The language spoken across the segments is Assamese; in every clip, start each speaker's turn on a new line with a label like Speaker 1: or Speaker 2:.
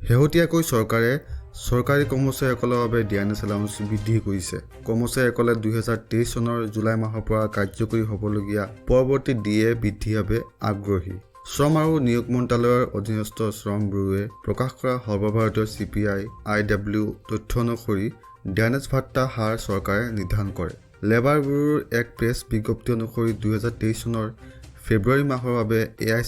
Speaker 1: শেহতীয়াকৈ চৰকাৰে চৰকাৰী কৰ্মচাৰীসকলৰ বাবে ডিএনএছ এলাউন্স বৃদ্ধি কৰিছে। কৰ্মচাৰীসকলে 2023 চনৰ জুলাই মাহৰ পৰা কাৰ্যকৰী হ'বলগীয়া পৰৱৰ্তী ডিএ বৃদ্ধিৰ বাবে আগ্ৰহী। শ্ৰম আৰু নিয়োগ মন্ত্ৰালয়ৰ অধীনস্থ শ্ৰম ব্যুৰোৱে প্ৰকাশ কৰা সৰ্বভাৰতীয় CPI IW তথ্য অনুসৰি ডিএনএছ ভাত্তা হাৰ চৰকাৰে নিৰ্ধাৰণ কৰে। লেবাৰ ব্যুৰোৰ এক প্ৰেছ বিজ্ঞপ্তি অনুসৰি 2023 চনৰ ফেব্ৰুৱাৰী মাহৰ বাবে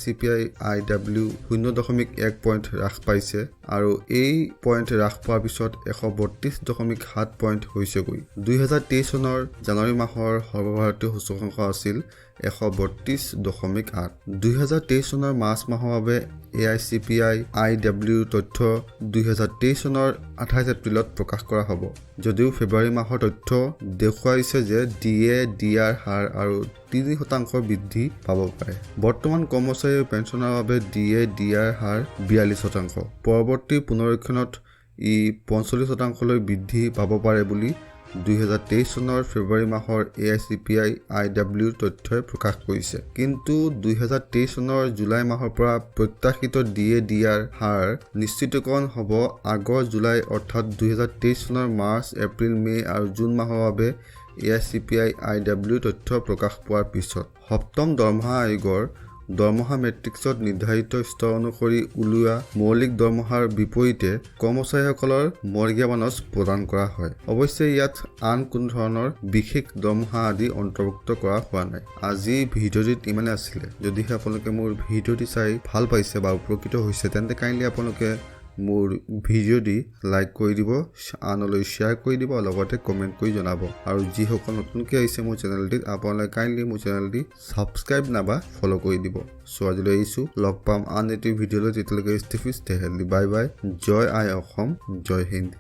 Speaker 1: CPI IW 0.1 পইণ্ট হ্ৰাস পাইছে আৰু এই পইণ্ট হ্ৰাস পোৱাৰ পিছত 132.7 পইণ্ট হৈছেগৈ। 2023 চনৰ জানুৱাৰী মাহৰ সৰ্বভাৰতীয় সূচকাংক আছিল 132.8। 2023 চনৰ মাৰ্চ মাহৰ বাবে CPI IW তথ্য 2023 চনৰ 28 এপ্ৰিলত প্ৰকাশ কৰা হ'ব। যদিও ফেব্ৰুৱাৰী মাহৰ তথ্য দেখুৱাইছে যে DA/DR হাৰ আৰু 3% বৃদ্ধি পাব পাৰে। বৰ্তমান কৰ্মচাৰী আৰু পেঞ্চনৰ বাবে DA/DR হাৰ 42%। পৰৱৰ্তী পুনৰীক্ষণত ই 45%লৈ বৃদ্ধি পাব পাৰে বুলি 2023 চনৰ ফেব্ৰুৱাৰী মাহৰ CPI IW তথ্যই প্ৰকাশ কৰিছে। কিন্তু 2023 চনৰ জুলাই মাহৰ পৰা প্ৰত্যাশিত DA/DR হাৰ নিশ্চিতকৰণ হ'ব আগৰ জুলাই অৰ্থাৎ 2023 চনৰ মাৰ্চ, এপ্ৰিল, মে আৰু জুন মাহৰ বাবে CPI IW তথ্য প্ৰকাশ পোৱাৰ পিছত। সপ্তম দৰমহা আয়োগৰ দৰমহা মেট্ৰিক্সত নিৰ্ধাৰিত স্তৰ অনুসৰি উলিওৱা মৌলিক দৰমহাৰ বিপৰীতে কৰ্মচাৰীসকলৰ মৰ্গীয়া বোনাছ প্ৰদান কৰা হয়। অৱশ্যে ইয়াত আন কোনো ধৰণৰ বিশেষ দৰমহা আদি অন্তৰ্ভুক্ত কৰা হোৱা নাই। আজি ভিডিঅ'টিত ইমানে আছিলে। যদিহে আপোনালোকে মোৰ ভিডিঅ'টি চাই ভাল পাইছে বা উপকৃত হৈছে তেন্তে কাইণ্ডলি আপোনালোকে মোৰ ভিডিঅ'টি লাইক কৰি দিব, আনলৈ শ্বেয়াৰ কৰি দিব, লগতে কমেণ্ট কৰি জনাব। আৰু যিসকল নতুনকৈ আহিছে মোৰ চেনেলটিত আপোনালোকে কাইণ্ডলি মোৰ চেনেলটি ছাবস্ক্ৰাইব নাইবা ফ'ল' কৰি দিব। চ' আজিলৈ আহিছোঁ, লগ পাম আন এটি ভিডিঅ'লৈ। তেতিয়ালৈকে stay fit, stay healthy. Bye bye. জয় আই অসম, জয় হিন্দ।